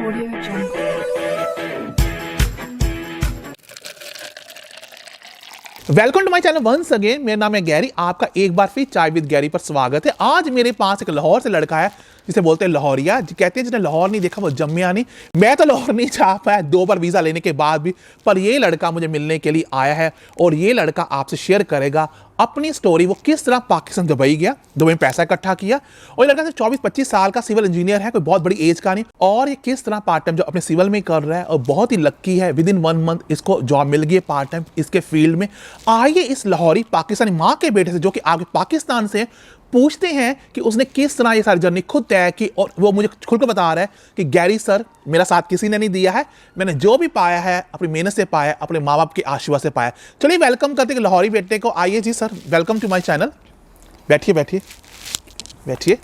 Audio Jungle. Welcome to my channel once again. मेरा नाम है गैरी। आपका एक बार फिर चाय विद गैरी पर स्वागत है। आज मेरे पास एक लाहौर से लड़का है जिसे बोलते हैं लाहौरिया। कहते हैं जिसने लाहौर नहीं देखा वो जम्मिया नहीं। मैं तो लाहौर नहीं चाह पाया 2 बार वीज़ा लेने के बाद भी, पर ये लड़का मुझे मिलने के लिए आया है और ये लड़का आपसे शेयर करेगा अपनी स्टोरी। वो किस तरह पाकिस्तान दुबई गया, दुबई में पैसा इकट्ठा किया, और ये लड़का सिर्फ 24-25 साल का सिविल इंजीनियर है, कोई बहुत बड़ी एज का नहीं, और ये किस तरह पार्ट टाइम जो अपने सिविल में कर रहा है और बहुत ही लक्की है। विद इन 1 मंथ इसको जॉब मिल गई है पार्ट टाइम इसके फील्ड में। आइए इस लाहौरी पाकिस्तानी माँ के बेटे से जो कि आगे पाकिस्तान से पूछते हैं कि उसने किस तरह ये सारी जर्नी खुद तय की, और वो मुझे खुलकर बता रहा है कि गैरी सर मेरा साथ किसी ने नहीं दिया है, मैंने जो भी पाया है अपनी मेहनत से पाया, अपने माँ बाप के आशीर्वाद से पाया। चलिए वेलकम करते हैं लाहौरी बेटे को। आइए जी sir, welcome to my channel. बैठिए बैठिए बैठिए।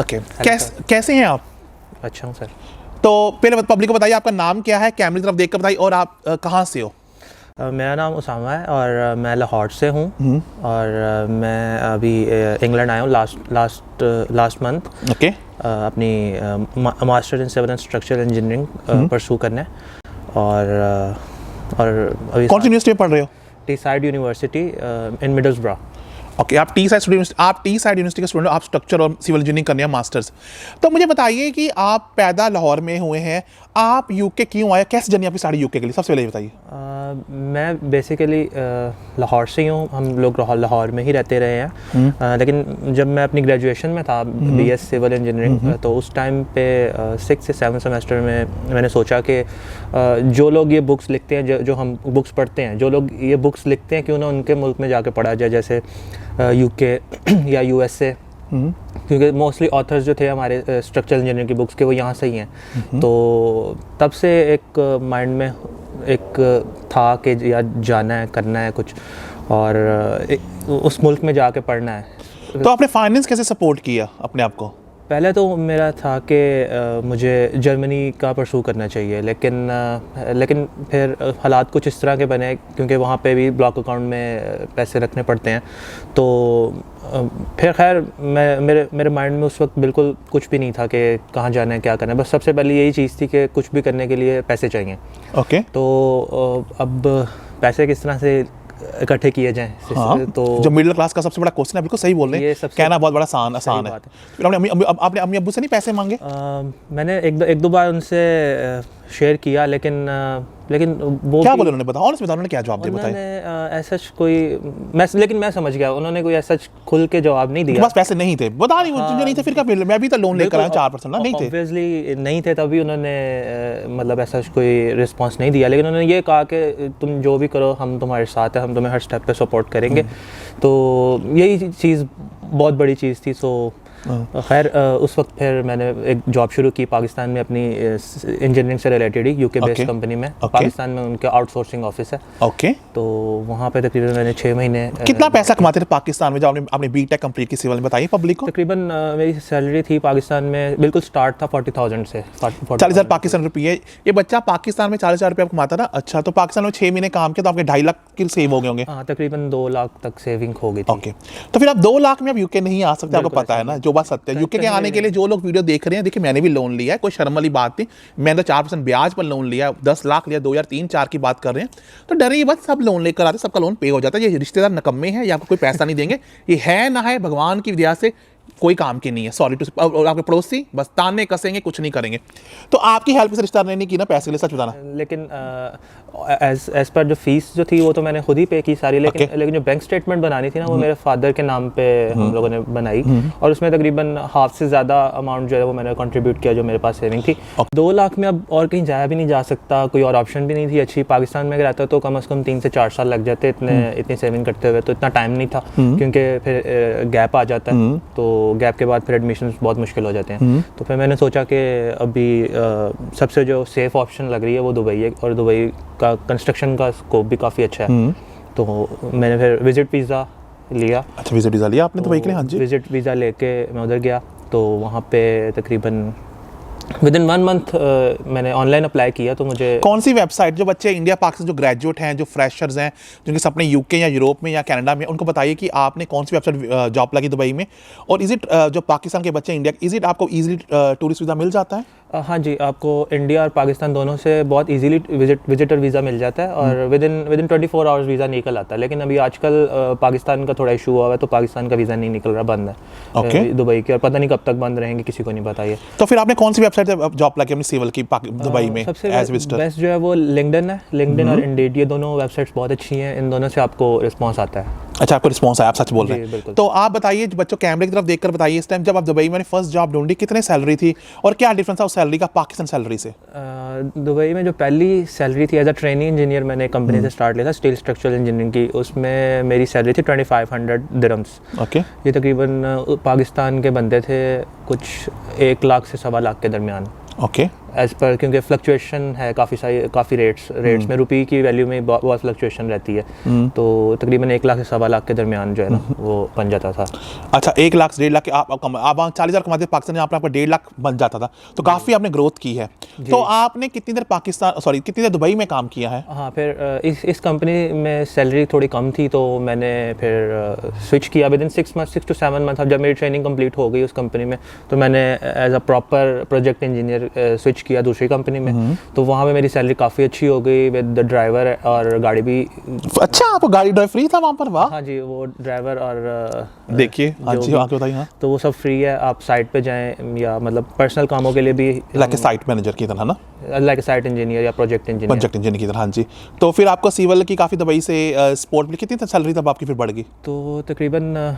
ओके, कैसे हैं आप? अच्छा हूँ सर। तो पहले पब्लिक को बताइए आपका नाम क्या है, कैमरे की तरफ देख कर बताइए, और आप कहाँ से हो? मेरा नाम उसामा है और मैं लाहौर से हूँ और मैं अभी इंग्लैंड आया हूँ लास्ट मंथ। ओके। अपनी master in civil and structural engineering pursue करने। और अभी कौन सी यूनिवर्सिटी में पढ़ रहे हो? टीसाइड यूनिवर्सिटी इन मिडलसब्रा। ओके, आप टी साइड यूनिवर्सिटी के स्टूडेंट हो, आप स्ट्रक्चर और सिविल इंजीनियरिंग करने हैं मास्टर्स। तो मुझे बताइए कि आप पैदा लाहौर में हुए हैं, आप यूके क्यों आए, कैसे जर्नी आपकी सारी यूके के लिए, सबसे पहले ये बताइए। मैं बेसिकली लाहौर से ही हूँ, हम लोग लाहौर में ही रहते रहे हैं। लेकिन जब मैं अपनी ग्रेजुएशन में था बीएस सिविल इंजीनियरिंग, तो उस टाइम पे 6 से 7 सेमेस्टर में मैंने सोचा कि जो लोग ये बुक्स लिखते हैं, जो हम बुक्स पढ़ते हैं, जो लोग ये बुक्स लिखते हैं क्यों ना उनके मुल्क में जाके पढ़ा जाए, जैसे यूके या यूएसए, क्योंकि मोस्टली ऑथर्स जो थे हमारे स्ट्रक्चरल इंजीनियरिंग की बुक्स के वो यहाँ से ही हैं। तो तब से एक माइंड में एक था कि या जाना है, करना है कुछ, और उस मुल्क में जाके पढ़ना है। तो आपने फाइनेंस कैसे सपोर्ट किया अपने आप को? पहले तो मेरा था कि मुझे जर्मनी का परसू करना चाहिए, लेकिन फिर हालात कुछ इस तरह के बने, क्योंकि वहाँ पे भी ब्लॉक अकाउंट में पैसे रखने पड़ते हैं। तो फिर खैर मेरे माइंड में उस वक्त बिल्कुल कुछ भी नहीं था कि कहाँ जाना है, क्या करना है। बस सबसे पहले यही चीज़ थी कि कुछ भी करने के लिए पैसे चाहिए। ओके। तो अब पैसे किस तरह से इकट्ठे किए जाएं। हाँ, तो जो मिडिल क्लास का सबसे बड़ा क्वेश्चन है, बिल्कुल सही बोल रहे हैं, कहना बहुत बड़ा आसान है। फिर आपने अपने अब्बू से नहीं पैसे मांगे? मैंने एक दो बार उनसे शेयर किया, लेकिन वो क्या बोले उन्होंने? बताओ, ऑनेस्ट बताओ, उन्होंने क्या जवाब दिया? बताइए। उन्होंने ऐसा कोई लेकिन मैं समझ गया, उन्होंने कोई ऐसा खुल के जवाब नहीं दिया। बस पैसे नहीं थे, बता नहीं, मुझे नहीं थे, फिर क्या? मैं भी तो लोन लेकर आया 4% ना, नहीं थे। ऑब्वियसली नहीं थे, तभी उन्होंने मतलब ऐसा कोई रिस्पांस नहीं दिया। लेकिन उन्होंने ये कहा कि तुम जो भी करो, हम तुम्हारे साथ हैं, हम तुम्हें हर स्टेप पे सपोर्ट करेंगे। तो यही चीज़ बहुत बड़ी चीज़ थी। सो खैर उस वक्त फिर मैंने एक जॉब शुरू की पाकिस्तान में, अपनी इंजीनियरिंग से रिलेटेड ही, यूके बेस्ड कंपनी में। पाकिस्तान में उनके आउटसोर्सिंग ऑफिस है। ओके। तो वहाँ पे तकरीबन मैंने 6 महीने। कितना पैसा कमाते थे पाकिस्तान में जब आपने बीटेक कंप्लीट की सिविल में? बताइए पब्लिक को। तकरीबन मेरी सैलरी थी पाकिस्तान में, बिल्कुल स्टार्ट था 40,000 से। 40,000 पाकिस्तान रुपये। ये बच्चा पाकिस्तान में 40,000 रुपये कमाता ना? अच्छा, तो पाकिस्तान में 6 महीने काम किया तो आपके 2.5 लाख की सेव हो गए होंगे? हाँ, तकरीबन 2 लाख तक सेविंग हो गई थी। ओके, तो फिर आप 2 लाख में आप यूके नहीं आ सकते, आपको पता है ना, जो बात सत्य है। यूके के आने के लिए जो लोग वीडियो देख रहे हैं, देखिए मैंने भी लोन लिया है, कोई शर्म वाली बात नहीं। मैंने तो 4% ब्याज पर लोन लिया, 10 लाख लिया, 2003-4 की बात कर रहे हैं। तो डरिए बस, सब लोन लेकर आते, सबका लोन पे हो जाता है। ये रिश्तेदार नकम्मे हैं, ये आपको कोई पैसा नहीं देंगे। ये है ना है, भगवान की विद्या से कोई काम की नहीं है। सॉरी टू, और आपके पड़ोसी बस ताने कसेंगे, कुछ नहीं करेंगे। तो आपकी हेल्प से रिश्तेदार ने नहीं की ना पैसे के लिए, सच बताना? लेकिन एज पर जो फीस जो थी वो तो मैंने खुद ही पे की सारी, लेकिन जो बैंक स्टेटमेंट बनानी थी ना, वो मेरे फादर के नाम पे हम लोगों ने बनाई, और उसमें तकरीबन हाफ से ज़्यादा अमाउंट जो है वो मैंने कंट्रीब्यूट किया, जो मेरे पास सेविंग थी। 2 लाख में अब और कहीं जाया भी नहीं जा सकता, कोई और ऑप्शन भी नहीं थी अच्छी। पाकिस्तान में अगर आता तो कम से कम 3 से 4 साल लग जाते इतनी सेविंग करते हुए, तो इतना टाइम नहीं था, क्योंकि फिर गैप आ जाता है, तो गैप के बाद फिर एडमिशन बहुत मुश्किल हो जाते हैं। तो फिर मैंने सोचा कि अभी सबसे जो सेफ ऑप्शन लग रही है वो दुबई है, और दुबई का कंस्ट्रक्शन का स्कोप भी काफ़ी अच्छा है। तो मैंने फिर विजिट वीज़ा लिया। अच्छा, विजिट वीज़ा लिया आपने दुबई के लिए? हाँ जी। विजिट वीज़ा लेके मैं उधर गया, तो वहाँ पे तकरीबन विद इन 1 मंथ मैंने ऑनलाइन अप्लाई किया। तो मुझे कौन सी वेबसाइट, जो बच्चे इंडिया पाकिस्तान जो ग्रेजुएट हैं, जो फ्रेशर्स हैं, जिनके सपने यूके या यूरोप में या कनाडा में, उनको बताइए कि आपने कौन सी वेबसाइट जॉब लगी दुबई में, और इज़ इट जो पाकिस्तान के बच्चे इंडिया, इज़ इट आपको ईजिली टूरिस्ट वीज़ा मिल जाता है? हाँ जी, आपको इंडिया और पाकिस्तान दोनों से बहुत इजीली विजिटर वीज़ा मिल जाता है और विद इन 24 आवर्स वीज़ा निकल आता है। लेकिन अभी आजकल पाकिस्तान का थोड़ा इशू हुआ है, तो पाकिस्तान का वीज़ा नहीं निकल रहा, बंद है दुबई के, और पता नहीं कब तक बंद रहेंगे, किसी को नहीं पता ये। तो फिर आपने कौन सी वेबसाइट से जॉब लगी अपनी सिविल की दुबई में? सबसे बेस्ट जो है वो लिंक्डइन है। लिंक्डइन और इंडीड, ये दोनों वेबसाइट्स बहुत अच्छी हैं, इन दोनों से आपको रिस्पॉन्स आता है। अच्छा, आपको रिस्पॉन्स आया, आप सच बोल रहे हैं। तो आप बताइए बच्चों, कैमरे की तरफ देखकर बताइए, इस टाइम जब आप दुबई में फर्स्ट जॉब ढूंढी कितने सैलरी थी और क्या डिफरेंस था उस सैलरी का पाकिस्तान सैलरी से? दुबई में जो पहली सैलरी थी एज अ ट्रेनिंग इंजीनियर, मैंने कंपनी से स्टार्ट लिया था स्टील स्ट्रक्चरल इंजीनियरिंग की, उसमें मेरी सैलरी थी 2500 दिरहम्स। ओके, ये तकरीबन पाकिस्तान के बनते थे कुछ 1 लाख से 1.25 लाख के दरमियान। ओके, एज पर, क्योंकि फ्लक्चुएशन है काफ़ी रेट्स में, रुपये की वैल्यू में बहुत फ्लक्चुएशन रहती है, तो तकरीबन 1 लाख से 1.25 लाख के दरमियान जो है ना वो बन जाता था। अच्छा, 1 लाख से 1.5 लाख के आप 40,000 कमाते पाकिस्तान, यहाँ पर आपका 1.5 लाख बन जाता था, तो काफ़ी आपने ग्रोथ की है। तो आपने कितनी देर दुबई में काम किया है? हाँ, फिर इस कंपनी में सैलरी थोड़ी कम थी, तो मैंने फिर स्विच किया विद इन 6 to 7 मंथ। अब जब मेरी ट्रेनिंग कंप्लीट हो गई उस कंपनी में, तो मैंने as a proper project engineer switch किया दूसरी कंपनी में, तो वहाँ पे मेरी सैलरी काफ़ी अच्छी हो गई विद ड्राइवर और गाड़ी भी। अच्छा, आपको गाड़ी ड्राइव फ्री था वहाँ पर? वाह। हाँ जी, वो ड्राइवर और देखिए, हाँ जी, आगे बताइए। हाँ, तो वो सब फ्री है, आप साइट पे जाएं या मतलब पर्सनल कामों के लिए भी, लाइक साइट मैनेजर की तरह ना, लाइक साइट इंजीनियर या प्रोजेक्ट इंजीनियर की तरह। हाँ जी, तो फिर आपको सिविल की काफ़ी दुबई से स्पोर्ट में कितनी सैलरी तब आपकी फिर बढ़ गई? तो तकरीबन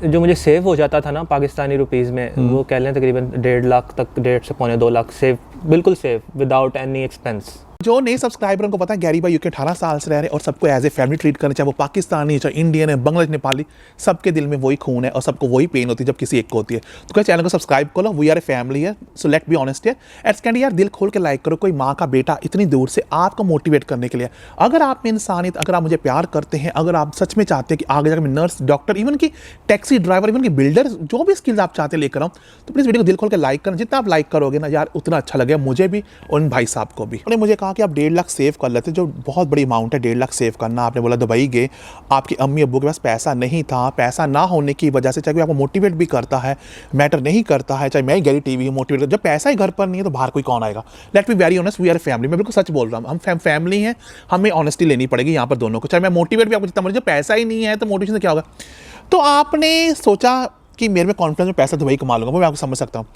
जो मुझे सेव हो जाता था ना पाकिस्तानी रुपीज़ में, वो कह लें तकरीबन 1.5 लाख तक, 1.5 से 2.25 लाख सेव, बिल्कुल सेव विदाउट एनी एक्सपेंस। जो नए सब्सक्राइबर उनको पता है गैरी भाई यूके 18 साल से रह रहे हैं और सबको एज ए फैमिली ट्रीट करना, चाहे वो पाकिस्तानी, चाहे इंडियन है, बांग्लादेश, नेपाली, सबके दिल में वही खून है और सबको वही पेन होती है जब किसी एक को होती है। तो क्या चैनल को सब्सक्राइब करो, वी आर ए फैमिली है, सो लेट बी ऑनेस्ट है। एट सेकेंड यार, दिल खोल के लाइक करो, कोई माँ का बेटा इतनी दूर से आपको मोटिवेट करने के लिए। अगर आप में इंसानियत, अगर आप मुझे प्यार करते हैं, अगर आप सच में चाहते हैं कि आगे जाकर मैं नर्स, डॉक्टर, इवन की टैक्सी ड्राइवर, इवन की बिल्डर, जो भी स्किल्स आप चाहते लेकर आऊँ, तो प्लीज़ वीडियो को दिल खोल के लाइक करना। जितना आप लाइक करोगे ना यार, उतना अच्छा लगेगा मुझे भी और उन भाई साहब को भी। उन्होंने मुझे कहा कि आप 1.5 लाख सेव कर लेते, जो बहुत बड़ी अमाउंट है 1.5 लाख सेव करना। आपने बोला दुबई गए, आपकी अम्मी अब्बू के पास पैसा नहीं था, पैसा ना होने की वजह से, चाहे कोई आपको मोटिवेट भी करता है, मैटर नहीं करता है, चाहे मैं गैरी टीवी मोटिवेट, जब पैसा ही घर पर नहीं है तो बाहर कोई कौन आएगा? Let be very honest, we are family. मैं बिल्कुल सच बोल रहा हूँ, हम फैमिली हैं, हमें ऑनेस्टी लेनी पड़ेगी यहाँ पर दोनों को। चाहे मैं मोटिवेट भी आपको जितना मर्जी, जब पैसा ही नहीं है तो मोटिवेशन से क्या होगा? तो आपने सोचा कि मेरे में कॉन्फिडेंस में पैसा दुबई कमा लूंगा, वो मैं आपको समझ सकता हूँ।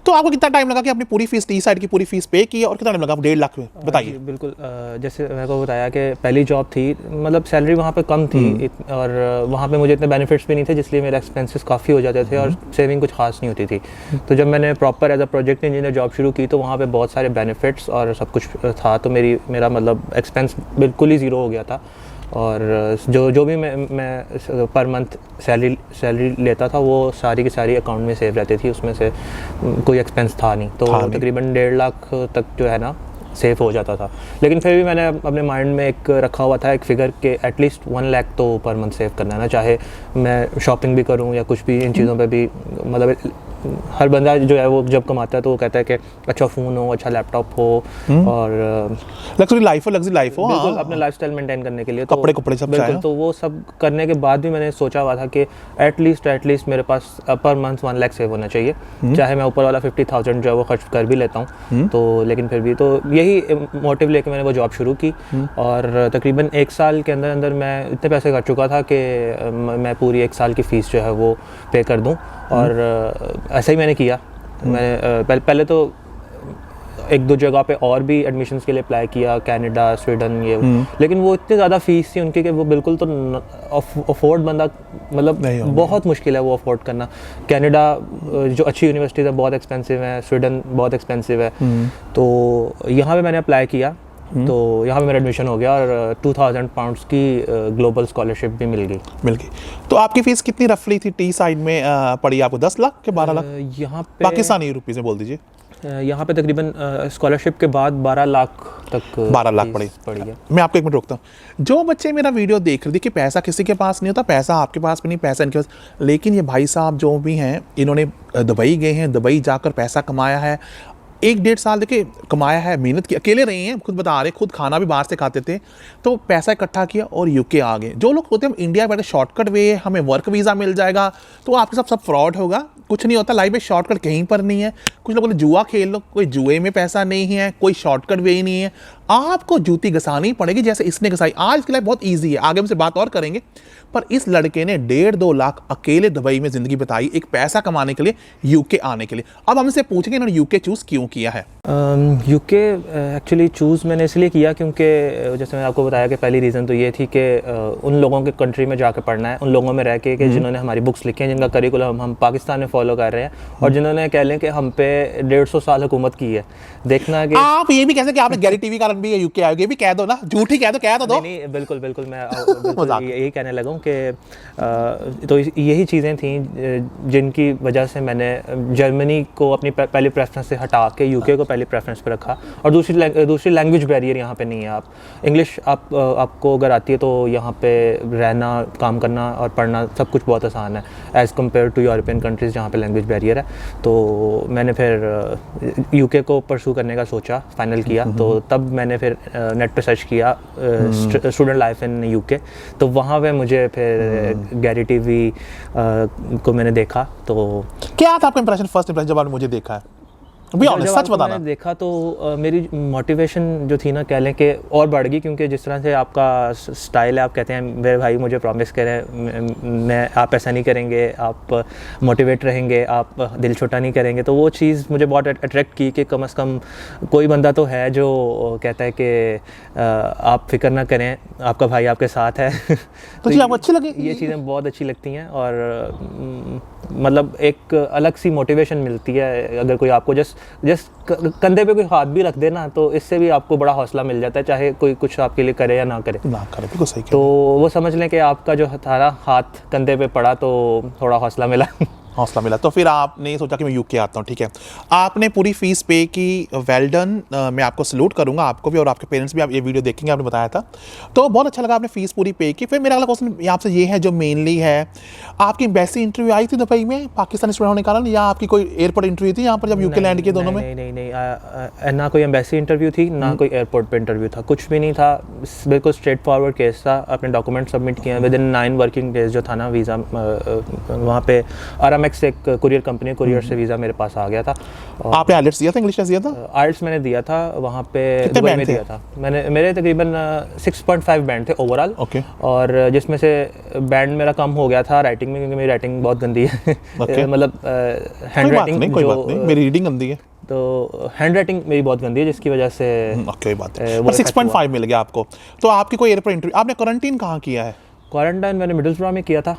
तो आपको कितना टाइम लगा कि अपनी पूरी फीस, टी साइड की पूरी फीस पे की और कितना टाइम लगा 1.5 लाख में? बताइए। बिल्कुल, जैसे मैंने को बताया कि पहली जॉब थी, मतलब सैलरी वहाँ पे कम थी और वहाँ पे मुझे इतने बेनिफिट्स भी नहीं थे, जिसलिए मेरे एक्सपेंसेस काफ़ी हो जाते थे और सेविंग कुछ खास नहीं होती थी। तो जब मैंने proper as a project engineer job शुरू की, तो वहाँ पे बहुत सारे बेनिफिट्स और सब कुछ था, तो मेरा मतलब एक्सपेंस बिल्कुल ही ज़ीरो हो गया था। और जो भी मैं पर मंथ सैलरी लेता था, वो सारी की सारी अकाउंट में सेव रहती थी, उसमें से कोई एक्सपेंस था नहीं। तो तकरीबन 1.5 लाख तक जो है ना सेफ हो जाता था। लेकिन फिर भी मैंने अपने माइंड में एक रखा हुआ था एक फिगर के एटलीस्ट 1 लाख तो पर मंथ सेव करना है ना, चाहे मैं शॉपिंग भी करूं या कुछ भी, इन चीज़ों पे भी। मतलब हर बंदा जो है वो जब कमाता है तो वो कहता है कि अच्छा फ़ोन हो, अच्छा लैपटॉप हो और लग्जरी लाइफ हो, बिल्कुल अपना लाइफस्टाइल मेंटेन करने के लिए, तो कपड़े सब बिल्कुल। तो वो सब करने के बाद भी मैंने सोचा हुआ था कि एटलीस्ट मेरे पास पर मंथ 1 लाख सेव होना चाहिए, चाहे मैं ऊपर वाला 50,000 जो है वो खर्च कर भी लेता हूँ। तो लेकिन फिर भी, तो यही मोटिव लेके मैंने वो जॉब शुरू की और तकरीबन 1 साल के अंदर अंदर मैं इतने पैसे कर चुका था कि मैं पूरी 1 साल की फ़ीस जो है वो पे कर दूँ। और ऐसा ही मैंने किया। मैंने पहले तो 1-2 जगह पे और भी एडमिशन्स के लिए अप्लाई किया, कनाडा, स्वीडन, ये, लेकिन वो इतनी ज़्यादा फ़ीस थी उनकी कि वो बिल्कुल तो अफोर्ड बंदा, मतलब बहुत मुश्किल है वो अफोर्ड करना। कनाडा जो अच्छी यूनिवर्सिटीज़ है बहुत एक्सपेंसिव है, स्वीडन बहुत एक्सपेंसिव है। तो यहाँ पे मैंने अप्लाई किया, तो यहाँ पे मेरा एडमिशन हो गया और 2000 पाउंड्स की ग्लोबल स्कॉलरशिप भी मिल गई। तो आपकी फ़ीस कितनी रफली थी टी साइड में पड़ी आपको? 10 लाख के 12 लाख यहाँ पे पाकिस्तानी रुपीज़ में बोल दीजिए। यहाँ पे तकरीबन स्कॉलरशिप के बाद 12 लाख तक 12 लाख पड़ी है। मैं आपको 1 मिनट रोकता हूँ। जो बच्चे मेरा वीडियो देख रहे थे कि पैसा किसी के पास नहीं होता, पैसा आपके पास भी नहीं, पैसा इनके पास, लेकिन ये भाई साहब जो भी हैं, इन्होंने दुबई गए हैं, दुबई जाकर पैसा कमाया है, 1-1.5 साल देखिए कमाया है, मेहनत की, अकेले रहे हैं, खुद बता रहे, खुद खाना भी बाहर से खाते थे, तो पैसा इकट्ठा किया और यूके आ गए। जो लोग होते हैं इंडिया बैठे शॉर्टकट वे, हमें वर्क वीज़ा मिल जाएगा, तो आपके साथ सब फ्रॉड होगा। कुछ नहीं होता लाइफ में, शॉर्टकट कहीं पर नहीं है। कुछ लोग बोले जुआ खेल लो, कोई जुए में पैसा नहीं है, कोई शॉर्टकट वे ही नहीं है, आपको जूती घसानी पड़ेगी जैसे इसने घसाई। आज की लाइफ बहुत ईजी है, आगे हमसे बात और करेंगे, पर इस लड़के ने 1.5-2 लाख अकेले दुबई में जिंदगी बिताई एक पैसा कमाने के लिए, यूके आने के लिए। अब हमसे पूछेंगे इन्होंने यूके चूज क्यों किया है। यूके एक्चुअली चूज़ मैंने इसलिए किया क्योंकि जैसे मैंने आपको बताया कि पहली रीज़न तो ये थी कि उन लोगों के कंट्री में जाकर पढ़ना है, उन लोगों में रह के कि जिन्होंने हमारी बुक्स लिखी हैं, जिनका करिकुलम हम पाकिस्तान में फॉलो कर रहे हैं और जिन्होंने कह लें कि हम पे 150 साल हुकूमत की है। देखना कि आप ये भी कह सकते कि आपने गैरी टीवी कारण भी यूके आए, ये भी कह दो ना, झूठ ही कह दो, कह तो दो। नहीं, बिल्कुल बिल्कुल मैं यही कहने लगा हूँ कि तो यही चीज़ें थी जिनकी वजह से मैंने जर्मनी को अपनी पहली प्रेफरेंस से हटा के यूके को पहली प्रेफरेंस पे रखा। और दूसरी लैंग्वेज बैरियर यहाँ पे नहीं है। आप इंग्लिश आपको अगर आती है तो यहाँ पे रहना, काम करना और पढ़ना सब कुछ बहुत आसान है as compare to European countries जहाँ पे लैंग्वेज बैरियर है। तो मैंने फिर यूके को परसू करने का सोचा, फाइनल किया। तो तब मैंने फिर नेट पे सर्च किया स्टूडेंट लाइफ इन यूके, तो वहाँ पे मुझे फिर गैरी टीवी को मैंने देखा। तो क्या था आपका इंप्रेशन, फर्स्ट इंप्रेशन जब आपने मुझे देखा है? सच बताना। देखा तो मेरी मोटिवेशन जो थी ना, कह लें कि और बढ़ गई, क्योंकि जिस तरह से आपका स्टाइल है, आप कहते हैं मेरे भाई मुझे प्रॉमिस करें मैं आप ऐसा नहीं करेंगे, आप मोटिवेट रहेंगे, आप दिल छोटा नहीं करेंगे, तो वो चीज़ मुझे बहुत अट्रैक्ट की कि कम से कम कोई बंदा तो है जो कहता है कि आप फिक्र ना करें, आपका भाई आपके साथ है। तो जी आपको अच्छी लगी? ये चीज़ें बहुत अच्छी लगती हैं और मतलब एक अलग सी मोटिवेशन मिलती है। अगर कोई आपको जस्ट कंधे पे कोई हाथ भी रख दे ना, तो इससे भी आपको बड़ा हौसला मिल जाता है, चाहे कोई कुछ आपके लिए करे या ना करे। बिल्कुल सही। तो वो समझ लें कि आपका जो थारा हाथ कंधे पे पड़ा तो थोड़ा हौसला मिला। तो फिर आपने सोचा कि मैं यूके आता हूँ, ठीक है। आपने पूरी फीस पे की, वेल डन। मैं आपको सलूट करूँगा, आपको भी और आपके पेरेंट्स भी। आप ये वीडियो देखेंगे, आपने बताया था, तो बहुत अच्छा लगा। आपने फीस पूरी पे की। फिर मेरा अगला क्वेश्चन आपसे ये है जो मेनली है, आपकी एम्बेसी इंटरव्यू आई थी दुबई में पाकिस्तानी स्टूडेंट होने के कारण, या आपकी कोई एयरपोर्ट इंटरव्यू थी यहाँ पर जब यूके लैंड किए दोनों में? नहीं, ना कोई एम्बेसी इंटरव्यू थी, ना कोई एयरपोर्ट पे इंटरव्यू था, कुछ भी नहीं था। बिल्कुल स्ट्रेट फॉरवर्ड केस था। अपने डॉक्यूमेंट सबमिट किए, विद इन 9 वर्किंग डेज जो था ना वीज़ा, वहाँ पे RMX एक कुरियर कंपनी, कुरियर से वीज़ा मेरे पास आ गया था। आपने आइलेट्स दिया था, इंग्लिश टेस्ट दिया था? आइलेट्स मैंने दिया था वहाँ पे दुबई में दिया था। मेरे तकरीबन 6.5 बैंड थे ओवरऑल। और जिसमें से बैंड मेरा कम हो गया था राइटिंग में, क्योंकि मेरी राइटिंग बहुत गंदी है। मतलब हैंड राइटिंग, कोई बात नहीं, मेरी रीडिंग गंदी है, तो हैंड राइटिंग मेरी बहुत गंदी है, जिसकी वजह से कोई बात है। 6.5 मिल गया आपको। तो आपकी कोई एयरपोर्ट इंटरव्यू, आपने क्वारंटीन कहाँ किया है? क्वारंटाइन मैंने मिडलस्ब्रो में किया था।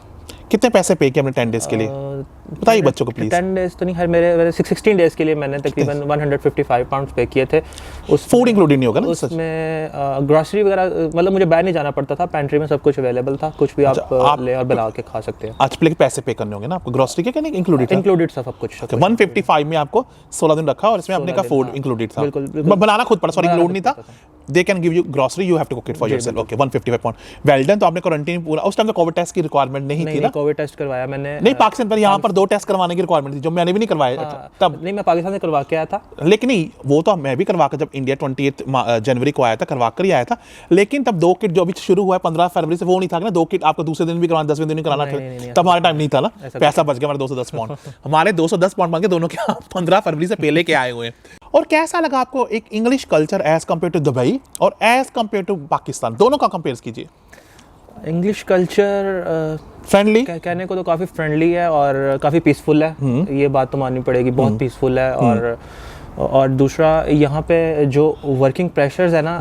कितने पैसे पे किए अपने 10 डेज के लिए, बताइए बच्चों को प्लीज। 10 डेज तो नहीं, हर मेरे 16 डेज के लिए मैंने तकरीबन 155 पाउंड पे किए थे। उस फूड इंक्लूडेड नहीं होगा ना उसमें? ग्रोसरी वगैरह, मतलब मुझे बाहर नहीं जाना पड़ता था, पेंट्री में सब कुछ अवेलेबल था, कुछ भी आप ले और बना के खा सकते हैं। अच्छा, लेकिन पैसे पे करने होंगे ना आपको, ग्रोसरी के नहीं इंक्लूडेड था सब कुछ। 155 में आपको 16 दिन रखा और इसमें अपने का फूड इंक्लूडेड था। बिल्कुल, बनाना खुद पड़ा, सॉरी इंक्लूड नहीं था। They can give you grocery, you have to cook it for yourself. Okay, 155 pound, well done. तो आपने क्वारंटाइन पूरा, उस टाइम तो कोविड टेस्ट की रिक्वायरमेंट नहीं थी ना? कोविड टेस्ट करवाया मैंने। नहीं, पाकिस्तान पर यहाँ पर 2 टेस्ट करवाने की रिक्वायरमेंट थी, जो मैंने भी नहीं करवाए तब। नहीं, मैं पाकिस्तान से करवा के आया था। लेकिन नहीं, वो तो मैं भी करवा कर, जब इंडिया 28 जनवरी को आया था, करवा कर ही आया था। लेकिन तब 2 किट जो अभी शुरू हुआ है 15 फरवरी से, वो नहीं था ना 2 किट आपको दूसरे दिन भी करवाना, 10वें दिन भी कराना। तब हमारे टाइम नहीं था ना, पैसा बच गया हमारे 210 पाउंड। हमारे 210 पाउंड बन के दोनों के 15 फरवरी से पहले के आए हुए हैं। और कैसा लगा आपको एक English culture as compare to Dubai और एज कम्पेयर टू पाकिस्तान, दोनों का कंपेयर कीजिए। इंग्लिश कल्चर फ्रेंडली, कहने को तो काफ़ी फ्रेंडली है और काफ़ी पीसफुल है, ये बात तो माननी पड़ेगी, बहुत पीसफुल है। और दूसरा, यहाँ पे जो वर्किंग प्रेशर्स है ना,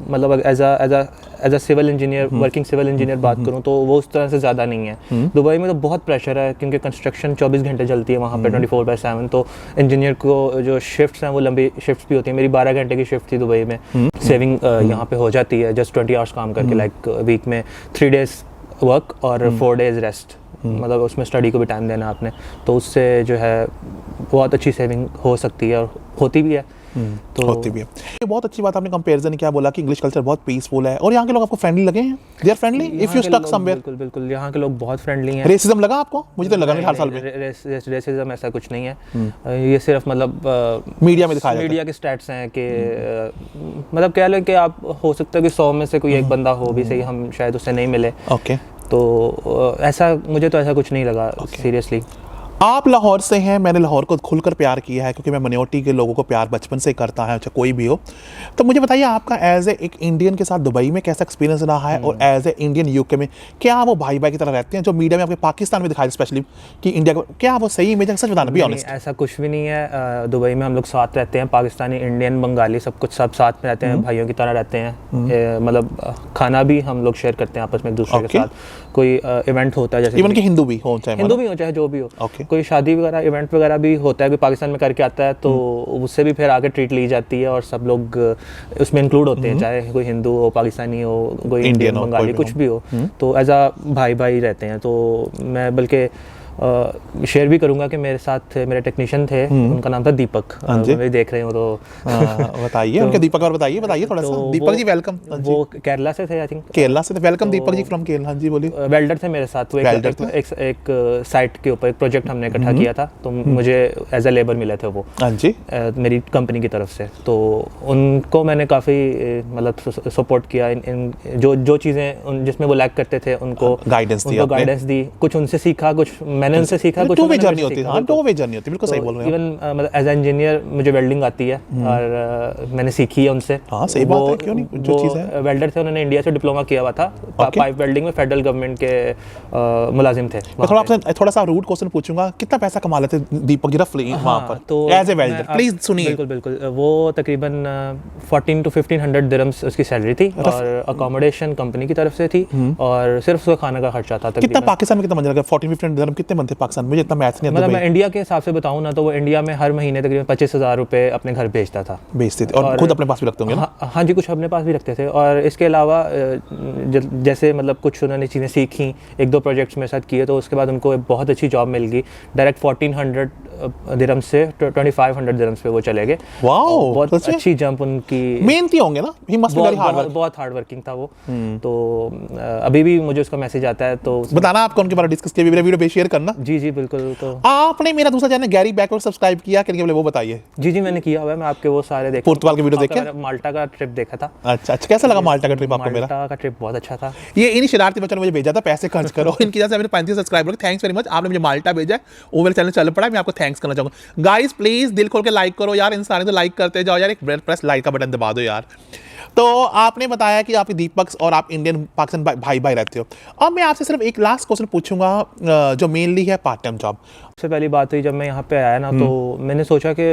मतलब as a civil engineer, working civil engineer बात करूँ तो वो उस तरह से ज़्यादा नहीं है। दुबई में तो बहुत प्रेशर है, क्योंकि कंस्ट्रक्शन 24 घंटे चलती है वहाँ पे 24/7। तो इंजीनियर को जो शिफ्ट्स हैं वो लंबी शिफ्ट्स भी होती हैं। मेरी 12 घंटे की शिफ्ट थी दुबई में। सेविंग यहाँ पे हो जाती है जस्ट 20 आवर्स काम करके, लाइक वीक में 3 डेज वर्क और 4 डेज रेस्ट। मतलब उसमें स्टडी को भी टाइम देना आपने, तो उससे जो है बहुत अच्छी सेविंग हो सकती है और होती भी है। तो होती भी है। ये बहुत अच्छी बात आपने कंपैरिजन क्या बोला कि इंग्लिश कल्चर बहुत पीसफुल है, और यहाँ के लोग आपको फ्रेंडली लगे हैं? They are friendly if you stuck somewhere? बिल्कुल, यहाँ के लोग बहुत फ्रेंडली हैं। रेसिज्म लगा आपको? मुझे तो लगा नहीं हर साल में। रेसिज्म ऐसा कुछ नहीं है, ये सिर्फ मतलब मीडिया में दिखाया जाता है, मीडिया के स्टैट्स हैं कि मतलब कह लो कि आप हो सकता है कि 100 में से कोई एक बंदा हो भी सही, हम शायद उससे नहीं मिले। ओके, तो ऐसा मुझे तो ऐसा कुछ नहीं लगा सीरियसली। आप लाहौर से हैं, मैंने लाहौर को खुलकर प्यार किया है क्योंकि मैं मिनोरिटी के लोगों को प्यार बचपन से करता है, चाहे कोई भी हो। तो मुझे बताइए आपका एज ए एक इंडियन के साथ दुबई में कैसा एक्सपीरियंस रहा है, और एज ए इंडियन यूके में क्या वो भाई भाई की तरह रहते हैं जो मीडिया में आपके पाकिस्तान में दिखाई स्पेशली कि इंडिया को, क्या वो सही इमेज है? सच बताना, बी ऑनेस्ट। ऐसा कुछ भी नहीं है। दुबई में हम लोग साथ रहते हैं, पाकिस्तानी, इंडियन, बंगाली, सब कुछ सब साथ में रहते हैं, भाइयों की तरह रहते हैं। मतलब खाना भी हम लोग शेयर करते हैं आपस में एक दूसरे के साथ। कोई इवेंट होता है जैसे इवन कि हिंदू भी हो चाहे जो भी हो, कोई शादी वगैरह इवेंट वगैरह भी होता है, कोई पाकिस्तान में करके आता है तो उससे भी फिर आगे ट्रीट ली जाती है, और सब लोग उसमें इंक्लूड होते हैं, चाहे कोई हिंदू हो, पाकिस्तानी हो, कोई इंडियन, बंगाली, कुछ भी हो, तो एज आ भाई भाई रहते हैं। तो मैं बल्कि शेयर भी करूंगा कि मेरे साथ मेरे टेक्नीशियन थे, उनका नाम था दीपक। वे देख रहे हो तो बताइए उनके दीपक, और बताइए थोड़ा सा। दीपक जी वेलकम। वो केरला से थे, आई थिंक केरला से थे। Welcome Deepak ji from Kerala. हाँ जी बोलिए। वेल्डर थे मेरे साथ, वो एक साइट के ऊपर एक प्रोजेक्ट हमने इकट्ठा किया था, तो मुझे एज ए लेबर मिले थे वो। हाँ जी। मेरी कंपनी की तरफ से, तो उनको मैंने काफ़ी मतलब सपोर्ट किया, इन जो चीज़ें जिसमें वो लैक करते थे उनको गाइडेंस दी, कुछ उनसे सीखा, कुछ मैंने उनसे सीखा, कुछ टू वे जर्नी होती है। हां, टू वे जर्नी होती है, बिल्कुल सही बोल रहे हैं। इवन मतलब एज इंजीनियर मुझे वेल्डिंग आती है, और मैंने सीखी है उनसे। हां, सही बात है, क्यों नहीं, जो चीज़ है। वेल्डर थे, उन्होंने इंडिया से डिप्लोमा किया हुआ था पाइप वेल्डिंग में, फेडरल गवर्नमेंट के मुलाजिम थे। मैं थोड़ा सा रूट क्वेश्चन पूछूंगा, कितना पैसा कमा लेते दीपक जी रफली वहां पर, तो एज ए वेल्डर? प्लीज सुनिए। बिल्कुल। वो तकरीबन 1400 to 1500 दिरहम्स उसकी सैलरी थी, और अकोमोडेशन कंपनी की तरफ से थी, और सिर्फ उसका खाने का खर्चा था। कितना पाकिस्तान में कितना बन जाएगा? 14-15 दिरहम कितने बनते पाकिस्तान में? मुझे इतना मैथ नहीं आता। मतलब मैं इंडिया के हिसाब से बताऊं ना, तो वो इंडिया में हर महीने तकरीबन 25,000 रुपए अपने घर भेजते थे, और खुद अपने पास भी रखते होंगे ना? हाँ जी, कुछ अपने पास भी रखते थे। और इसके अलावा जैसे मतलब कुछ उन्होंने चीज़ें सीखी, एक दो प्रोजेक्ट्स मेरे साथ किए, तो उसके बाद उनको एक बहुत अच्छी जॉब मिल गई। डायरेक्ट 1400 दिरहम से 2500 दिरहम्स पे वो चले गए। बहुत अच्छी जंप उनकी। मेहनती होंगे ना, he must be very hard work. बहुत हार्ड वर्किंग था वो। तो अभी भी मुझे उसका मैसेज आता है, तो बताना आपको उनके बारे में डिस्कस किया, मेरा वीडियो पे शेयर करना। जी बिल्कुल। तो आपने मेरा दूसरा चैनल गैरी बैकवर्ड सब्सक्राइब किया कि नहीं, वो बताइए। जी मैंने किया हुआ है, मैं आपके वो सारे देखे, पुर्तगाल के वीडियो देखे, माल्टा का ट्रिप देखा था। अच्छा, कैसा लगा माल्टा का ट्रिप आपको? मेरा माल्टा का ट्रिप बहुत अच्छा था। ये इन्हीं शरारती बच्चों ने मुझे भेजा था, पैसे खर्च करो इनकी वजह से मेरे 35 सब्सक्राइबर, थैंक्स वेरी मच। आपने मुझे माल्टा भेजा है, वो मेरे चैनल चल पड़ा है, मैं आपको थैंक्स करना चाहूंगा। गाइस प्लीज दिल खोल के लाइक करो यार, इंसान तो लाइक करते जाओ यार, एक प्रेस लाइक का बटन दबा दो यार। तो आपने बताया कि आप दीपक और आप इंडियन पाकिस्तान भाई भाई रहते हो। अब मैं आपसे सिर्फ एक लास्ट क्वेश्चन पूछूंगा, जो मेनली है पार्ट टाइम जॉब। सबसे पहली बात हुई जब मैं यहाँ पे आया ना, तो मैंने सोचा कि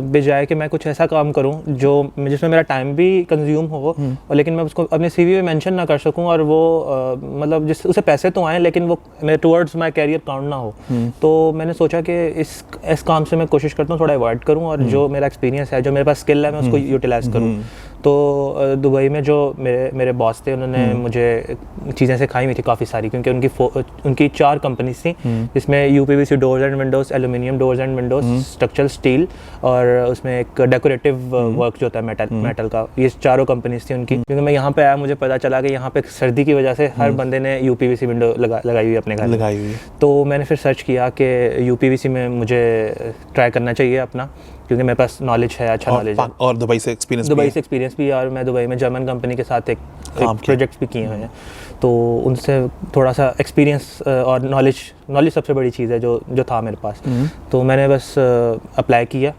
बजाय कि मैं कुछ ऐसा काम करूँ जो जिसमें मेरा टाइम भी कंज्यूम हो, और लेकिन मैं उसको अपने सीवी में मेंशन ना कर सकूँ, और वो मतलब जिस उसे पैसे तो आए लेकिन वो मेरे टुवर्ड्स माय कैरियर काउंट ना हो। तो मैंने सोचा कि इस काम से मैं कोशिश करता हूँ थोड़ा अवॉइड करूँ, और जो मेरा एक्सपीरियंस है, जो मेरे पास स्किल है, मैं उसको यूटिलाइज करूँ। तो दुबई में जो मेरे बॉस थे, उन्होंने मुझे चीज़ें सिखाई हुई थी काफ़ी सारी, क्योंकि उनकी 4 कंपनीज थी, जिसमें UPVC doors and Windows, aluminium doors and Windows, structural steel, और उसमें एक डेकोरेटिव वर्क जो होता है मेटल का, ये 4 कंपनीज थी उनकी। क्योंकि मैं यहाँ पे आया, मुझे पता चला कि यहाँ पे सर्दी की वजह से हर बंदे ने यूपीवीसी विंडो लगाई हुई है अपने घर में। तो मैंने फिर सर्च किया कि यूपीवीसी में मुझे ट्राई करना चाहिए अपना, क्योंकि मेरे पास नॉलेज है, अच्छा नॉलेज है, और दुबई से एक्सपीरियंस भी, और मैं दुबई में जर्मन कंपनी के साथ एक प्रोजेक्ट्स भी किए हुए हैं, तो उनसे थोड़ा सा एक्सपीरियंस और नॉलेज सबसे बड़ी चीज़ है जो था मेरे पास। तो मैंने बस अप्लाई किया,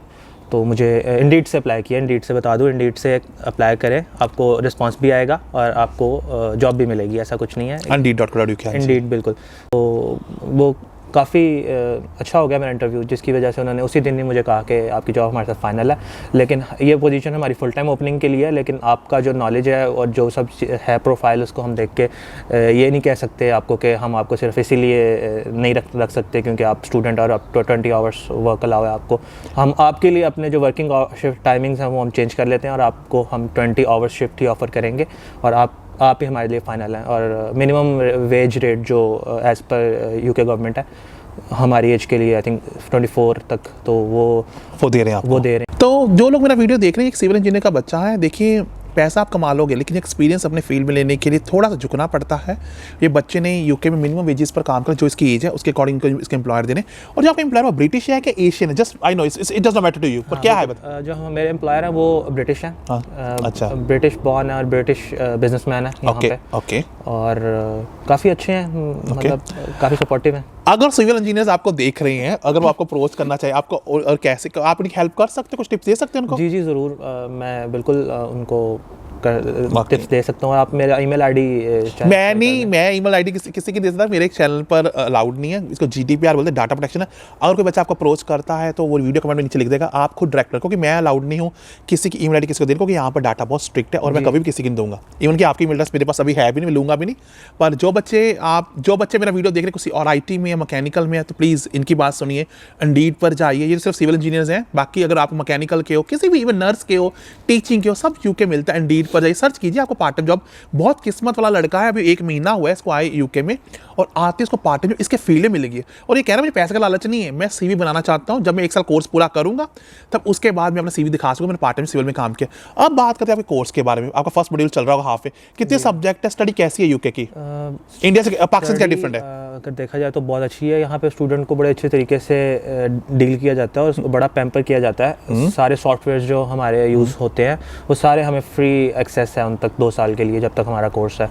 तो मुझे इंडीड से अप्लाई किया। इंडीड से बता दूं, इंडीड से अप्लाई करें, आपको रिस्पांस भी आएगा और आपको जॉब भी मिलेगी, ऐसा कुछ नहीं है। इंडीड बिल्कुल। तो वो काफ़ी अच्छा हो गया मेरा इंटरव्यू, जिसकी वजह से उन्होंने उसी दिन ही मुझे कहा कि आपकी जॉब हमारे साथ फाइनल है, लेकिन ये पोजीशन हमारी फुल टाइम ओपनिंग के लिए है, लेकिन आपका जो नॉलेज है और जो सब है प्रोफाइल, उसको हम देख के ये नहीं कह सकते आपको कि हम आपको सिर्फ इसीलिए नहीं रख सकते क्योंकि आप स्टूडेंट और आप 20 आवर्स वर्क अलाउ है आपको। हम आपके लिए अपने जो वर्किंग शिफ्ट टाइमिंग्स हैं वो हम चेंज कर लेते हैं, और आपको हम 20 आवर्स शिफ्ट ही ऑफ़र करेंगे, और आप ही हमारे लिए फ़ाइनल हैं। और मिनिमम वेज रेट जो एज़ पर यूके गवर्नमेंट है हमारी एज के लिए, आई थिंक 24 तक, तो वो दे रहे हैं। तो जो लोग मेरा वीडियो देख रहे हैं, एक सिविल इंजीनियर का बच्चा है, देखिए पैसा आप कमा लोगे, लेकिन एक्सपीरियंस अपने फील्ड में लेने के लिए थोड़ा सा झुकना पड़ता है। ये बच्चे ने यूके में मिनिमम वेजेस पर काम करा, जो इसकी एज है उसके अकॉर्डिंग इसके एम्प्लॉयर देने। और जो आपका एम्प्लॉयर वो ब्रिटिश है कि एशियन है? Just I know it does not matter to you, पर क्या है बता। जो मेरे एम्प्लॉयर है वो ब्रिटिश है। अच्छा, ब्रिटिश बॉर्न है और ब्रिटिश बिजनेसमैन है यहाँ पे। ओके। और काफ़ी अच्छे हैं, मतलब काफ़ी सपोर्टिव हैं। अगर सिविल इंजीनियर्स आपको देख रहे हैं, अगर वो आपको अप्रोच करना चाहिए आपको, और कैसे आप उनकी हेल्प कर सकते हो, कुछ टिप्स दे सकते हैं उनको? जी ज़रूर, मैं बिल्कुल उनको टिप्स दे सकता हूँ। आप मेरा ईमेल आईडी मैं ईमेल आईडी किसी की दे सकता, मेरे एक चैनल पर अलाउड नहीं है, इसको GDPR बोलते हैं, डाटा प्रोटेक्शन है। अगर कोई बच्चा आपको अप्रोच करता है तो वो वीडियो कमेंट में नीचे लिख देगा, आप खुद डायरेक्ट, क्योंकि मैं अलाउड नहीं हूँ किसी की ईमेल आईडी किसी को देने, क्योंकि यहाँ पर डाटा बहुत स्ट्रिक्ट है और मैं कभी भी किसी की नहीं दूंगा। इवन कि आपकी ईमेल एड्रेस मेरे पास अभी है भी नहीं, मैं लूंगा भी नहीं। पर जो बच्चे मेरा वीडियो देख रहे हैं किसी और IT में या मैकेनिकल में है, तो प्लीज़ इनकी बात सुनिए, इंडीड पर जाइए। ये सिर्फ सिविल इंजीनियर्स हैं, बाकी अगर आप मैकेनिकल के हो, किसी भी इवन नर्स के हो, टीचिंग के हो, सब UK मिलता है। इंडीड पर जाइए, सर्च कीजिए, आपको पार्ट टाइम जॉब। बहुत किस्मत वाला लड़का है, अभी 1 महीना हुआ है इसको आए UK में, और आते इसको पार्ट टाइम इसके फील्ड में मिलेगी। और ये कह रहा है मुझे पैसे का लालच नहीं है, मैं CV बनाना चाहता हूँ, जब मैं 1 साल कोर्स पूरा करूंगा तब उसके बाद मैं अपना CV दिखा सकूँ मैंने पार्ट टाइम सिविल में काम किया। अब बात करते हैं आपके कोर्स के बारे में। आपका फर्स्ट मॉड्यूल चल रहा होगा, हाफ है, कितने सब्जेक्ट है, स्टडी कैसी है UK की, इंडिया से पाकिस्तान क्या डिफरेंट है? अगर देखा जाए तो बहुत अच्छी है। यहाँ पे स्टूडेंट को बड़े अच्छे तरीके से डील किया जाता है और उसको बड़ा पैम्पर किया जाता है। सारे सॉफ्टवेयर जो हमारे यूज़ होते हैं वो सारे हमें फ्री एक्सेस है उन तक 2 साल के लिए, जब तक हमारा कोर्स है।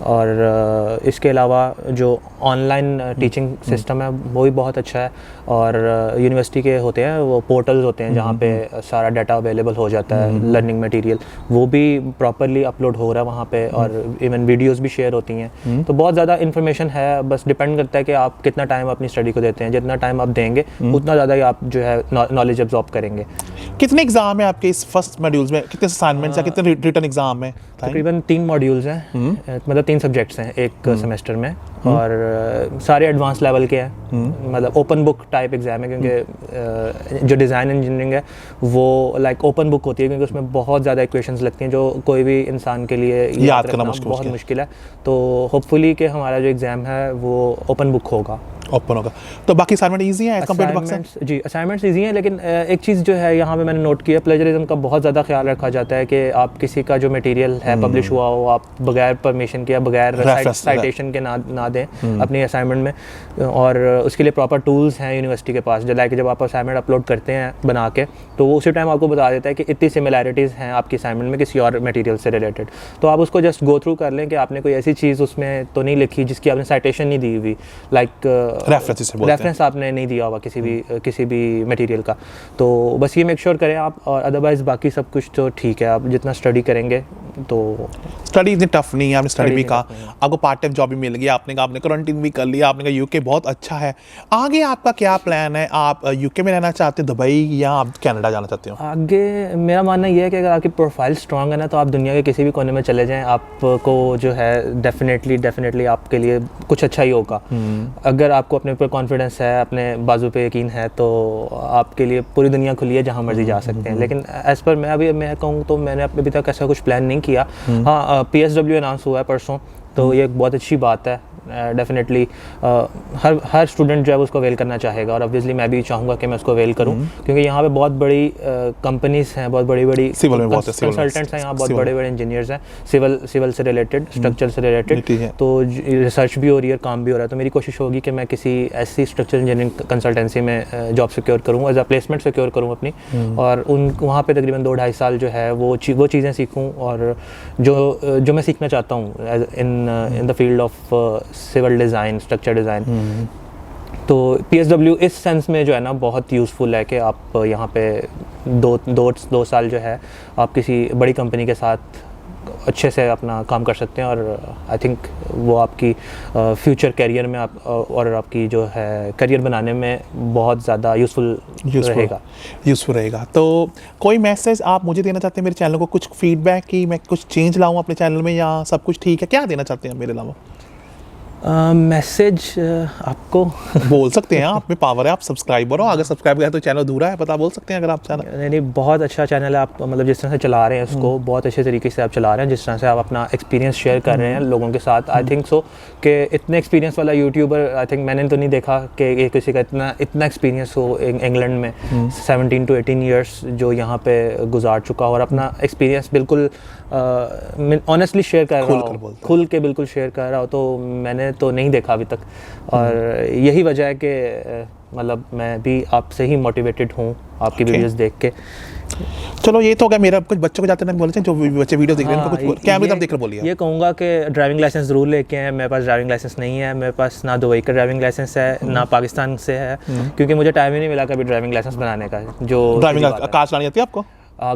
और इसके अलावा जो ऑनलाइन टीचिंग सिस्टम है वो भी बहुत अच्छा है। और यूनिवर्सिटी के होते हैं वो पोर्टल्स होते हैं जहाँ पे सारा डाटा अवेलेबल हो जाता है, लर्निंग मटेरियल वो भी प्रॉपरली अपलोड हो रहा है वहाँ पे, और इवन वीडियोस भी शेयर होती हैं। तो बहुत ज़्यादा इन्फॉर्मेशन है, बस डिपेंड करता है कि आप कितना टाइम अपनी स्टडी को देते हैं। जितना टाइम आप देंगे उतना ज़्यादा ही आप जो है नॉलेज एब्जॉर्ब करेंगे। कितने एग्जाम है आपके इस फर्स्ट मॉड्यूल्स में, कितने असाइनमेंट्स हैं, कितने रिटन एग्जाम है? तकरीबन 3 मॉड्यूल्स हैं, मतलब 3 सब्जेक्ट्स हैं एक सेमेस्टर में, और सारे एडवांस लेवल के हैं। मतलब ओपन बुक टाइप एग्जाम है, क्योंकि जो डिज़ाइन इंजीनियरिंग है वो लाइक ओपन बुक होती है, क्योंकि उसमें बहुत ज़्यादा इक्वेशंस लगती हैं जो कोई भी इंसान के लिए याद करना बहुत मुश्किल है। तो होपफुली कि हमारा जो एग्ज़ाम है वो ओपन बुक होगा, ओपन होगा। तो बाकी असाइनमेंट इजी है एज कंपेयर टू पाकिस्तान? जी असाइनमेंट्स इजी हैं, लेकिन एक चीज़ जो है यहाँ पे मैंने नोट किया, प्लेजरिज्म का बहुत ज़्यादा ख्याल रखा जाता है कि आप किसी का जो मटेरियल है पब्लिश हुआ हो, आप बगैर परमिशन के या बगैर साइटेशन के ना दें अपनी असाइनमेंट में। और उसके लिए प्रॉपर टूल्स हैं यूनिवर्सिटी के पास, जब आप असाइनमेंट अपलोड करते हैं बना के, तो वो उसी टाइम आपको बता देता है कि इतनी सिमिलैरिटीज़ हैं आपकी असाइनमेंट में किसी और मटेरियल से रिलेटेड। तो आप उसको जस्ट गो थ्रू कर लें कि आपने कोई ऐसी चीज़ उसमें तो नहीं लिखी जिसकी आपने साइटेशन नहीं दी हुई, लाइक रेफरेंस आपने नहीं दिया हुआ किसी भी मटेरियल का। तो बस ये मेक श्योर करें आप, और अदरवाइज बाकी सब कुछ तो ठीक है। आप जितना स्टडी करेंगे तो स्टडी इतनी टफ नहीं है, आपने स्टडी भी कहा, आपको पार्ट टाइम जॉब भी मिल गया, आपने कहा आपने क्वारंटीन भी कर लिया, आपने कहा UK बहुत अच्छा है। आगे आपका क्या प्लान है? आप UK में रहना चाहते हैं, दुबई, या आप कनाडा जाना चाहते हो? आगे मेरा मानना ये है कि अगर आपकी प्रोफाइल स्ट्रांग है ना, तो आप दुनिया के किसी भी कोने में चले जाएं, आपको जो है डेफिनेटली आपके लिए कुछ अच्छा ही होगा। अगर आपको अपने ऊपर कॉन्फिडेंस है, अपने बाजू पे यकीन है, तो आपके लिए पूरी दुनिया खुली है, जहाँ मर्जी जा सकते हैं। लेकिन एज़ पर मैं कहूँ तो मैंने अभी तक ऐसा कुछ प्लान नहीं किया। हाँ, PSW अनाउंस हुआ है परसों, तो ये एक बहुत अच्छी बात है। डेफिनेटली हर स्टूडेंट जो है उसको अवेल करना चाहेगा, और ऑब्वियसली मैं भी चाहूँगा कि मैं उसको अवेल करूँ, क्योंकि यहाँ पे बहुत बड़ी कंपनीज़ हैं, बहुत बड़ी कंसल्टेंट्स हैं, यहाँ बहुत बड़े इंजीनियर्स हैं सिविल से रिलेटेड, स्ट्रक्चर से रिलेटेड। तो रिसर्च भी हो रही है, काम भी हो रहा है। तो मेरी कोशिश होगी कि मैं किसी ऐसी स्ट्रक्चर इंजीनियरिंग कंसल्टेंसी में जॉब सिक्योर करूँ, एज अ प्लेसमेंट सिक्योर करूँ अपनी, और वहाँ पर तकरीबन 2-2.5 साल जो है वो चीज़ें सीखूँ, और जो मैं सीखना चाहता हूँ in the field of civil design, structure design. तो PSW इस सेंस में जो है ना बहुत यूज़फुल है कि आप यहाँ पे 2 साल जो है आप किसी बड़ी कंपनी के साथ अच्छे से अपना काम कर सकते हैं, और आई थिंक वो आपकी फ्यूचर करियर में और आपकी जो है करियर बनाने में बहुत ज़्यादा यूज़फुल रहेगा। तो कोई मैसेज आप मुझे देना चाहते हैं मेरे चैनल को, कुछ फीडबैक की मैं कुछ चेंज लाऊँ अपने चैनल में, या सब कुछ ठीक है? क्या देना चाहते हैं मेरे अलावा? मैसेज आपको बोल सकते हैं, आप में पावर है, आप सब्सक्राइबर हो। अगर सब्सक्राइब किया तो चैनल अधूरा है, पता बोल सकते हैं अगर आप चैनल। नहीं, बहुत अच्छा चैनल है। आप मतलब जिस तरह से चला रहे हैं उसको बहुत अच्छे तरीके से आप चला रहे हैं, जिस तरह से आप अपना एक्सपीरियंस शेयर कर रहे हैं लोगों के साथ। आई थिंक सो कि इतने एक्सपीरियंस वाला यूट्यूबर आई थिंक मैंने तो नहीं देखा कि किसी का इतना एक्सपीरियंस हो इंग्लैंड में 17 to 18 ईयर्स जो यहाँ पे गुजार चुका हो, और अपना एक्सपीरियंस बिल्कुल ऑनेस्टली शेयर कर रहा हो, खुल के बिल्कुल शेयर कर रहा हो। तो मैंने तो नहीं देखा अभी तक, और यही वजह है कि मतलब मैं भी आपसे ही मोटिवेटेड हूँ आपकी वीडियोस देख के। चलो ये तो हो गया मेरा। कुछ बच्चों को जाते हैं बोलते हैं जो बच्चे वीडियो देख रहे हैं उनको कुछ कैमरे तरफ देखकर बोलिए। ये कहूँगा कि ड्राइविंग लाइसेंस ज़रूर लेके आए। मेरे पास ड्राइविंग लाइसेंस नहीं है, मेरे पास ना दुबई का ड्राइविंग लाइसेंस है ना पाकिस्तान से है, क्योंकि मुझे टाइम ही नहीं मिला कभी ड्राइविंग लाइसेंस बनाने का। जो ड्राइविंग कार चलानी आती है आपको?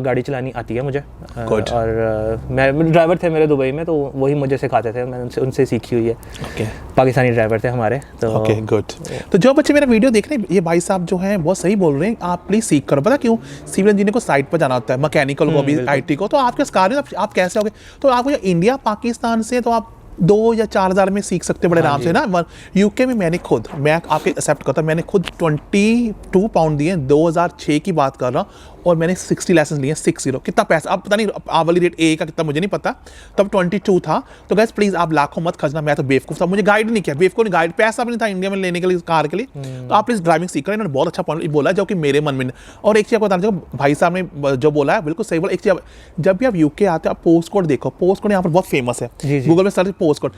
गाड़ी चलानी आती है मुझे। और मैं ड्राइवर थे मेरे दुबई में, तो वही मुझे सिखाते थे, मैंने उनसे सीखी हुई है। पाकिस्तानी ड्राइवर थे हमारे। तो ओके गुड। तो जो बच्चे मेरा वीडियो देख रहे हैं, ये भाई साहब जो हैं बहुत सही बोल रहे हैं, आप प्लीज़ सीख करो। पता क्यों? सिविल इंजीनियर को साइट पर जाना होता है, मैकेनिकल को भी, IT को, तो आपके कार आप कैसे होगे? तो आपको इंडिया पाकिस्तान से तो आप 2 या 4 हज़ार में सीख सकते बड़े आराम से ना। UK में मैं आपके एक्सेप्ट करता हूँ, मैंने खुद 22 पाउंड दिए, 2006 की बात कर रहा हूँ, और मैंने 60 लाइसेंस लिए, 60। कितना पैसा अब पता नहीं, आवली रेट A का कितना मुझे नहीं पता, तब 22 था। तो गैस प्लीज़ आप लाखों मत खर्चना। मैं तो बेवकूफ़ था, मुझे गाइड नहीं किया, बेवकूफ़ ने गाइड, पैसा भी नहीं था इंडिया में लेने के लिए कार के लिए। तो आप प्लीज़ ड्राइविंग सीख रहे हैं। इन्होंने बहुत अच्छा पॉइंट बोला जो कि मेरे मन में। और एक चीज़ आपको बताना चाहिए, भाई साहब ने जो बोला है बिल्कुल सही बोला। एक चीज़, जब भी आप UK आते हो आप पोस्ट कोड देखो, पोस्ट कोड यहाँ पर बहुत फेमस है। गूगल में search post code,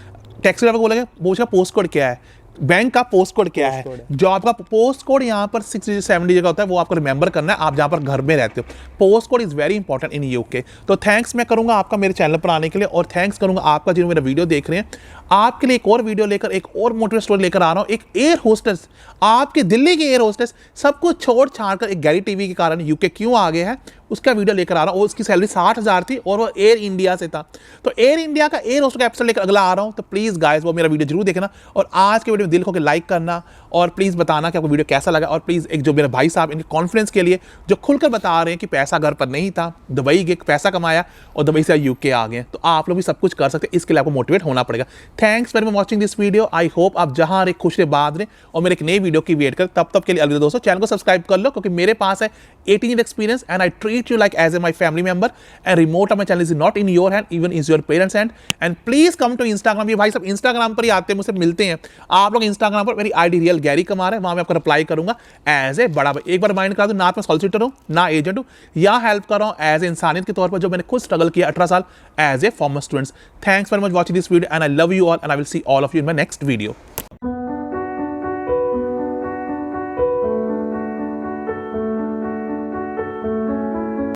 taxi driver को बोलेंगे वो उसका पोस्ट कोड क्या है, बैंक का पोस्ट कोड क्या है, जॉब का पोस्ट कोड यहाँ पर 6-7 डिजिट का होता है, वो आपको रिमेंबर करना है आप जहाँ पर घर में रहते हो। Post code is very important in UK। तो थैंक्स मैं करूँगा आपका मेरे चैनल पर आने के लिए, और थैंक्स करूँगा आपका जिन्होंने मेरा वीडियो देख रहे हैं। आपके लिए एक और वीडियो लेकर, एक और मोटिवेट स्टोरी लेकर आ रहा हूँ। एक एयर होस्टेस, आपके दिल्ली के एयर होस्टेस सब कुछ छोड़ छाड़ कर एक गैरी टीवी के कारण UK क्यों आगे है, उसका वीडियो लेकर आ रहा हूँ। उसकी सैलरी 60,000 थी और वो एयर इंडिया से था। तो एयर इंडिया का एयर होस्ट का एपिसोड लेकर अगला आ रहा हूँ। तो प्लीज़ गाइस वो मेरा वीडियो जरूर देखना, और आज के वीडियो में दिल को लाइक करना, और प्लीज़ बताना कि आपको वीडियो कैसा लगा। और प्लीज़ एक जो मेरे भाई साहब इनके कॉन्फिडेंस के लिए जो खुलकर बता रहे हैं कि पैसा घर पर नहीं था, दुबई गए, पैसा कमाया और दुबई से UK आ गए, तो आप लोग भी सब कुछ कर सकते हैं। इसके लिए आपको मोटिवेट होना पड़ेगा। Thanks for watching this video. I hope आप जहां रहे खुश रहे, बात रहे, और मेरे एक नई वीडियो की वेट कर। तब के लिए अलविदा दोस्तों। चैनल को सब्सक्राइब कर लो, क्योंकि मेरे पास है 18 year experience and I treat you like as a my family member, and remote of my channel is not in your hand, even is your parents hand. And please come to Instagram. ये भाई सब Instagram पर ही आते हैं, मुझसे मिलते हैं। आप लोग इंस्टाग्राम पर मेरी ID रियल गैरी कमा रहे हैं, वहां मैं आपको रिप्लाई करूंगा एज ए बड़ा भाई। एक बार माइंड करा दो, ना मैं सॉलिसिटर हूं ना एजेंट हूं, या हेल्प कर रहा हूं एज ए इंसानियत के तौर पर, जो मैंने खुद स्ट्रगल किया 18 साल as a former students. Thanks for much watching this video, and I love you all, and I will see all of you in my next video.